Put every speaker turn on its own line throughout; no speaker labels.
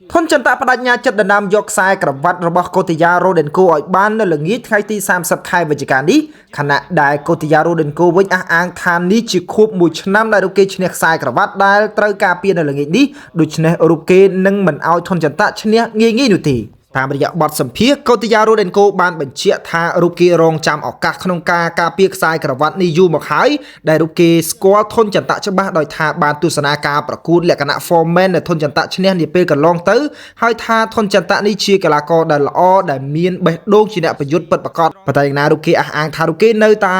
ធនចន្ទៈបដញ្ញាចិត្តដណ្ដើមយកខ្សែក្រវ៉ាត់របស់កូទីយ៉ារ៉ូដេនកូឲ្យបាននៅល្ងាចថ្ងៃទី30ខែវិច្ឆិកានេះខណៈដែលកូទីយ៉ារ៉ូដេនកូវិញអះអាងថានេះជាខួប1ឆ្នាំដែលរូបគេឈ្នះខ្សែក្រវ៉ាត់ដែលត្រូវការពារនៅល្ងាចនេះដូច្នេះរូបគេនឹងមិនឲ្យធនចន្ទៈឈ្នះងាយៗនោះទេតាមរយៈបទសម្ភាសន៍កូទីយ៉ារ៉ូដេនកូបានបញ្ជាក់ថារូបគេរងចាំឱកាសក្នុងការការពារខ្សែក្រវ៉ាត់នេះយូរមកហើយដែលរូបគេស្គាល់ធនចន្ទៈច្បាស់ដោយថាបានទស្សនាការប្រកួតលក្ខណៈ format នៃធនចន្ទៈឈ្នះនាពេលកន្លងទៅហើយថាធនចន្ទៈនេះជាកីឡាករដែលល្អដែលមានបេះដូងជាអ្នកប្រយុទ្ធពិតប្រាកដប៉ុន្តែយ៉ាងណារូបគេអះអាងថារូបគេនៅតែ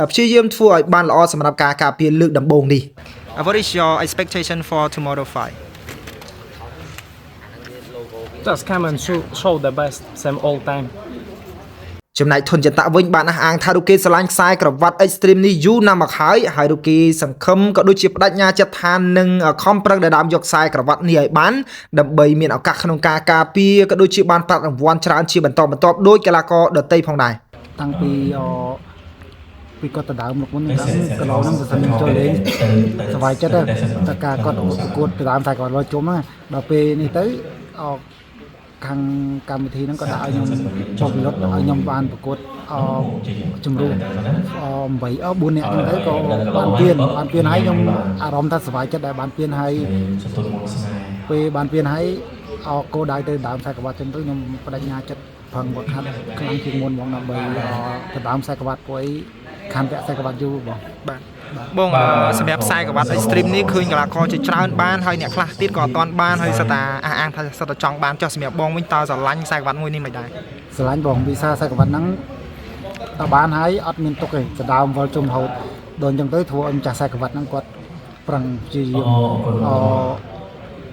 ព្យាយាមធ្វើឲ្យបានល្អសម្រាប់ការការពារលើកដំបូងនេះ What is your expectation for tomorrow fight
Just come and show the best same all time
ចំណែកធនចន្ទៈវិញបានអះអាងថារូបគេស្រឡាញ់ខ្សែក្រវ៉ាត់ Extreme នេះយូរណាស់មកហើយរូបគេសង្ឃឹមក៏ដូចជាបដិញ្ញាចិត្តថានឹងខំប្រឹងដណ្ដើមយកខ្សែក្រវ៉ាត់នេះឲ្យបានដើម្បីមានឱកាសក្នុងការការពារក៏ដូចជាបានប្រាក់រង្វាន់ច្រើនជាបន្តបន្ទាប់ដោយកីឡាករដទៃផងដែរ
តាំងពីគាត់ទៅដើមមកមុនហ្នឹងគីឡូហ្នឹងសិនចូលលេងសប្បាយចិត្តតែការគាត់ប្រកួតទៅដើមតែគាត់លុយជុំហ្នឹងដល់ពេលនេះទៅខាងកម្មវិធីហ្នឹងក៏ដាក់ឲ្យខ្ញុំចុះពិលុតឲ្យខ្ញុំបានប្រកួតជំរុំ8 4នាក់ហ្នឹងទៅក៏បានពៀនហើយខ្ញុំអារម្មណ៍ថាសប្បាយចិត្តដែលបានពៀនហើយពេលបានពៀនហើយគោលដៅទៅដើមខ្សែក្រវ៉ាត់ចឹងទៅខ្ញុំបដិញ្ញាចិត្តផឹងវឹកហាត់ខ្លាំងជាងមុនហ្មងដើម្បីទៅដើមខ្សែក្រវ៉ាត់ព្រោះអីខានពាក់ខ្សែក្រវ៉ាត់យូរបង
បងសម្រាប់ខ្សែក្រវ៉ាត់ Extreme នេះឃើញកីឡាករជាច្រើនបានហើយអ្នកខ្លះទៀតក៏អត់ទាន់បានហើយសិតតាអះអាងថាសិតតាចង់បានចុះសម្រាប់បងវិញតើស្រឡាញ់ខ្សែក្រវ៉ាត់មួយនេះមិនដែរ
ស្រឡាញ់បងវិសាខ្សែក្រវ៉ាត់ហ្នឹងតើបានហើយអត់មានទុកទេដដើមវល់ជុំរហូតដល់អញ្ចឹងទៅធ្វើឲ្យម្ចាស់ខ្សែក្រវ៉ាត់ហ្នឹងគាត់ប្រឹងព្យាយាម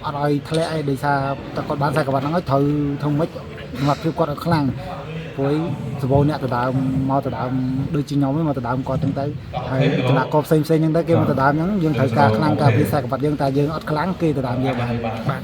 អត់ឲ្យធ្លាក់អីដោយសារតែគាត់បានខ្សែក្រវ៉ាត់ហ្នឹងហើយត្រូវធ្វើម៉េចសម្រាប់ភាពគាត់ឲ្យខ្លាំងព្រោះសបោអ្នកទៅដើមមកទៅដើមដូចជាខ្ញុំមកទៅដើមគាត់ចឹងទៅហើយកីឡាករផ្សេងចឹងទៅគេមកទៅដើមហ្នឹងយើងត្រូវការខ្លាំងការពារខ្សែក្រវ៉ាត់យើងតែយើងអត់ខ្លាំងគេទៅដើមយើងបាន